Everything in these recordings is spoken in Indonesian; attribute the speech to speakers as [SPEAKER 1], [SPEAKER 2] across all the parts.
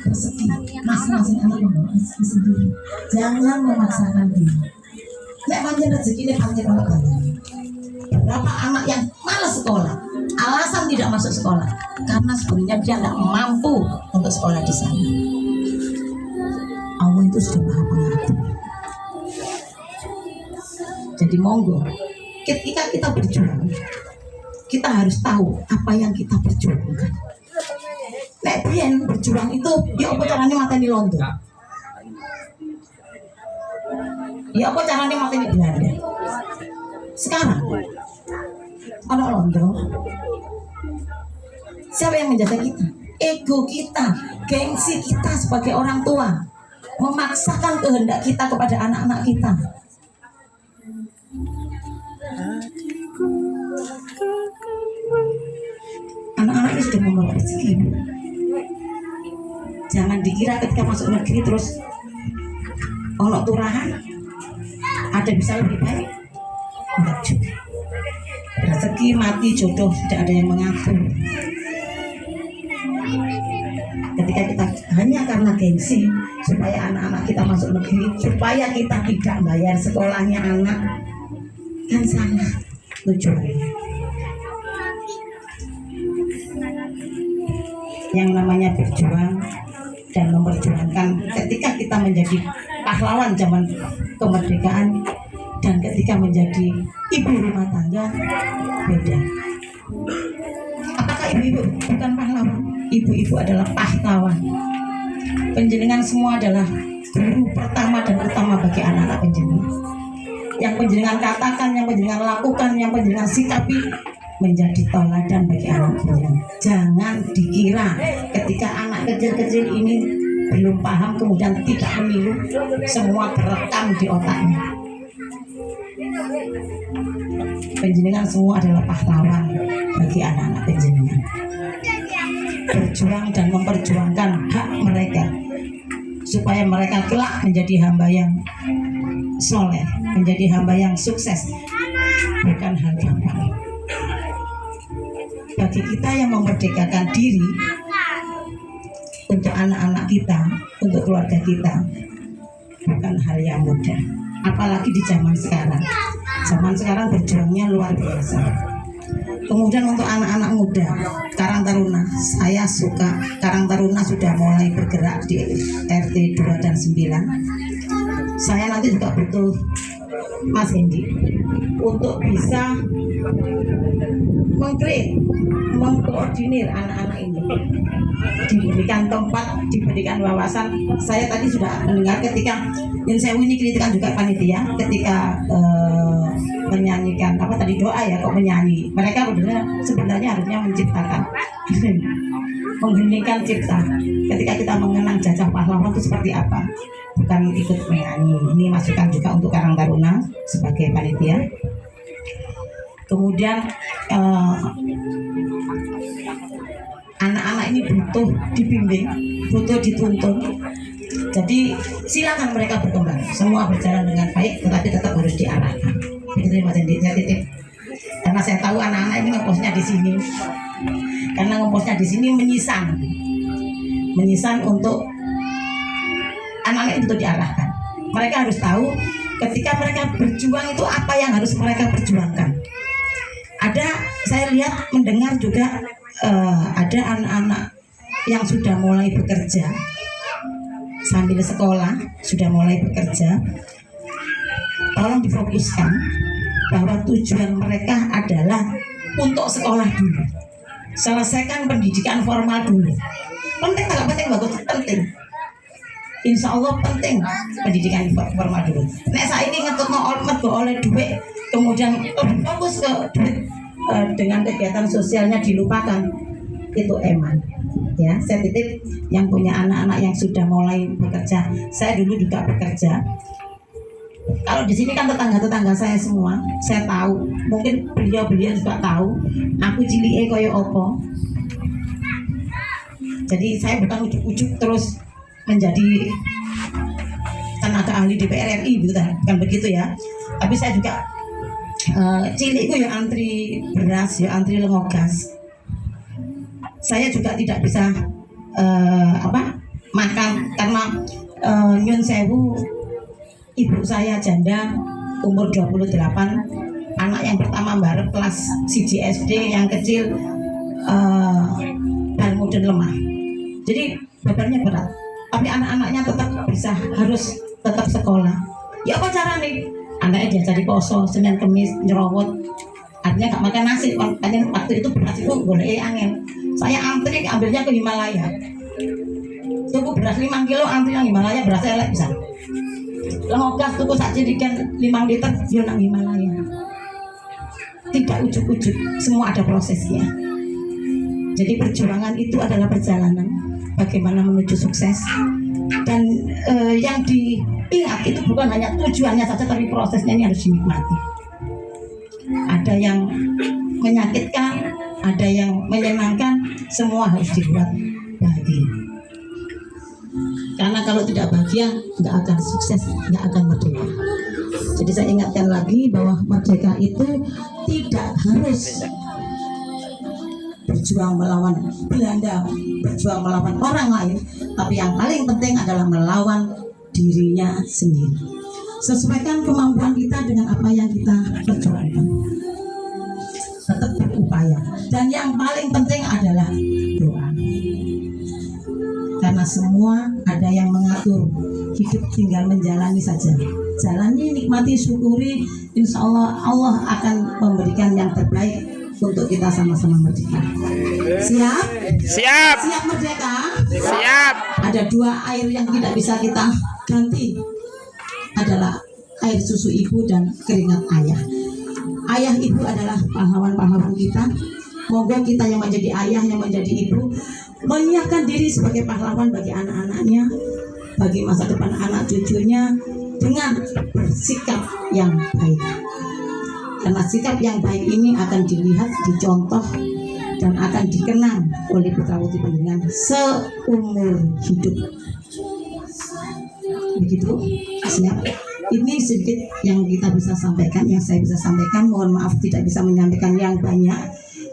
[SPEAKER 1] rezeki masing-masing anak membawa rezeki sendiri. Jangan memaksakan diri. Nek pancen rezekine pancen ono balane. Berapa anak yang malas sekolah, alasan tidak masuk sekolah karena sebenarnya dia tidak mampu untuk sekolah di sana. Allah itu sudah maha pengatur. Jadi monggo, ketika kita berjuang, kita harus tahu apa yang kita perjuangkan. Nek biyen berjuang itu ya apa caranya mateni londo, ya apa caranya mateni Belanda. Sekarang ada londo, siapa yang menjaga kita? Ego kita, gengsi kita sebagai orang tua, memaksakan kehendak kita kepada anak-anak kita. Anak-anak ini sudah membawa rezeki. Jangan dikira ketika masuk negeri terus ono turahan ada bisa lebih baik. Enggak juga. Rezeki mati jodoh tidak ada yang mengatur. Ketika kita hanya karena gengsi supaya anak-anak kita masuk negeri, supaya kita tidak bayar sekolahnya anak, kan salah tujuannya. Yang namanya berjuang dan memperjuangkan, ketika kita menjadi pahlawan zaman kemerdekaan dan ketika menjadi ibu rumah tangga beda. Apakah ibu-ibu bukan pahlawan? Ibu-ibu adalah pahlawan. Penjenengan semua adalah guru pertama dan utama bagi anak-anak penjenengan. Yang penjenengan katakan, yang penjenengan lakukan, yang penjenengan sikapi menjadi tauladan bagi anak penjenengan. Jangan dikira ketika anak kecil-kecil ini belum paham kemudian tidak meniru, semua terekam di otaknya. Penjenengan semua adalah pahlawan bagi anak-anak penjenengan. Berjuang dan memperjuangkan hak mereka supaya mereka kelak menjadi hamba yang soleh, menjadi hamba yang sukses, bukan hal gampang. Bagi kita yang memerdekakan diri untuk anak-anak kita, untuk keluarga kita, bukan hal yang mudah. Apalagi di zaman sekarang. Zaman sekarang berjuangnya luar biasa. Kemudian untuk anak-anak muda, Karang Taruna, saya suka Karang Taruna sudah mulai bergerak di RT 2 dan 9. Saya nanti juga butuh Mas Hendi untuk bisa mengkoordinir anak-anak ini, diberikan tempat, diberikan wawasan. Saya tadi sudah mendengar ketika Insewu ini kritikan juga panitia ketika menyanyikan apa tadi doa ya, kok menyanyi. Mereka sebenarnya harusnya menciptakan mengheningkan cipta. Ketika kita mengenang jajah pahlawan itu seperti apa, bukan ikut menyanyi. Ini masukan juga untuk Karang Taruna sebagai panitia. Kemudian anak-anak ini butuh dibimbing, butuh dituntun. Jadi silakan mereka berkembang, semua berjalan dengan baik, tetapi tetap harus diarahkan. Begitu Mas Hendi, saya titip. Karena saya tahu anak-anak ini ngeposnya di sini, karena ngeposnya di sini menyisan untuk anak-anak itu diarahkan. Mereka harus tahu ketika mereka berjuang itu apa yang harus mereka perjuangkan. Ada, saya lihat mendengar juga ada anak-anak yang sudah mulai bekerja sambil sekolah, sudah mulai bekerja. Tolong difokuskan bahwa tujuan mereka adalah untuk sekolah dulu, selesaikan pendidikan formal dulu. Penting nggak penting, bagus, penting. Insya Allah penting pendidikan formal dulu. Nek saya ini ngetut oleh duit, kemudian fokus ke duit dengan kegiatan sosialnya dilupakan, itu eman. Ya, saya titip yang punya anak-anak yang sudah mulai bekerja. Saya dulu juga bekerja. Kalau di sini kan tetangga-tetangga saya semua, saya tahu. Mungkin beliau-beliau juga tahu. Aku cilike koyo opo. Jadi saya bukan ujuk-ujuk terus menjadi tenaga ahli DPR RI, bukan begitu ya. Tapi saya juga cilikku ya antri beras, ya antri lengogas. Saya juga tidak bisa karena nyun sewu, ibu saya janda umur 28, anak yang pertama barep kelas CGSD, yang kecil mudun lemah, jadi bebannya berat, tapi anak-anaknya tetap bisa harus tetap sekolah. Ya apa cara nih? Anaknya dia jadi poso Senin Kemis nyerowot, artinya gak makan nasi. Makanya waktu itu beras itu boleh angin, saya antri ambilnya ke Himalaya, tuku beras 5 kilo, antri yang Himalaya, berasnya elek bisa lengogas, tuku sak jerigen 5 liter yo nang Himalaya. Tidak ujuk-ujuk, semua ada prosesnya. Jadi perjuangan itu adalah perjalanan bagaimana menuju sukses, dan yang diingat itu bukan hanya tujuannya saja, tapi prosesnya ini harus dinikmati. Ada yang menyakitkan, ada yang menyenangkan, semua harus dibuat bahagia. Karena kalau tidak bahagia, nggak akan sukses, nggak akan merdeka. Jadi saya ingatkan lagi bahwa merdeka itu tidak harus berjuang melawan Belanda, berjuang melawan orang lain, tapi yang paling penting adalah melawan dirinya sendiri. Sesuaikan kemampuan kita dengan apa yang kita perjuangkan. Tetap berupaya, dan yang paling penting adalah doa. Karena semua ada yang mengatur, hidup tinggal menjalani saja. Jalani, nikmati, syukuri, insya Allah Allah akan memberikan yang terbaik untuk kita sama-sama merdeka. Siap?
[SPEAKER 2] Siap.
[SPEAKER 1] Siap merdeka?
[SPEAKER 2] Siap.
[SPEAKER 1] Ada 2 air yang tidak bisa kita ganti, adalah air susu ibu dan keringat ayah. Ayah ibu adalah pahlawan-pahlawan kita. Moga kita yang menjadi ayah, yang menjadi ibu, menyiapkan diri sebagai pahlawan bagi anak-anaknya, bagi masa depan anak cucunya, dengan bersikap yang baik. Karena sikap yang baik ini akan dilihat, dicontoh, dan akan dikenang oleh putra-putri panjenengan seumur hidup. Begitu, siap. Ini sedikit yang kita bisa sampaikan, yang saya bisa sampaikan. Mohon maaf tidak bisa menyampaikan yang banyak,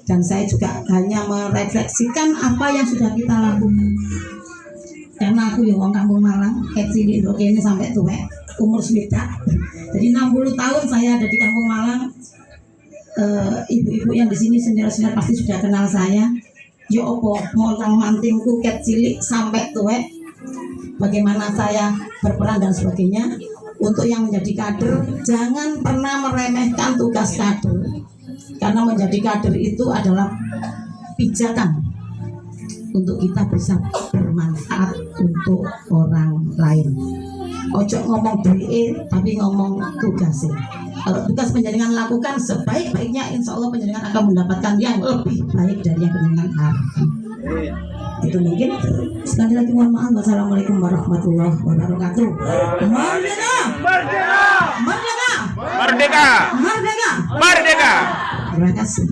[SPEAKER 1] dan saya juga hanya merefleksikan apa yang sudah kita lakukan. Karena aku ya wong kampung Malang, kecil ini sampai tua, umur sekitar. Jadi 60 tahun saya ada di kampung Malang. Ibu-ibu yang di sini senior-senior pasti sudah kenal saya. Yo opo montang mantingku ket cilik sampai tua, bagaimana saya berperan dan sebagainya. Untuk yang menjadi kader, jangan pernah meremehkan tugas kader, karena menjadi kader itu adalah pijakan untuk kita bisa bermanfaat untuk orang lain. Ojo ngomong duit, tapi ngomong tugasnya. Kalau tugas penjaringan lakukan sebaik-baiknya, insya Allah penjaringan akan mendapatkan yang lebih baik dari yang penjaringan harapkan. Itu mungkin. Sekali lagi mohon maaf. Wassalamualaikum warahmatullahi wabarakatuh. Merdeka!
[SPEAKER 2] Merdeka!
[SPEAKER 1] Merdeka!
[SPEAKER 2] Merdeka!
[SPEAKER 1] Merdeka!
[SPEAKER 2] Merdeka!
[SPEAKER 1] Terima kasih.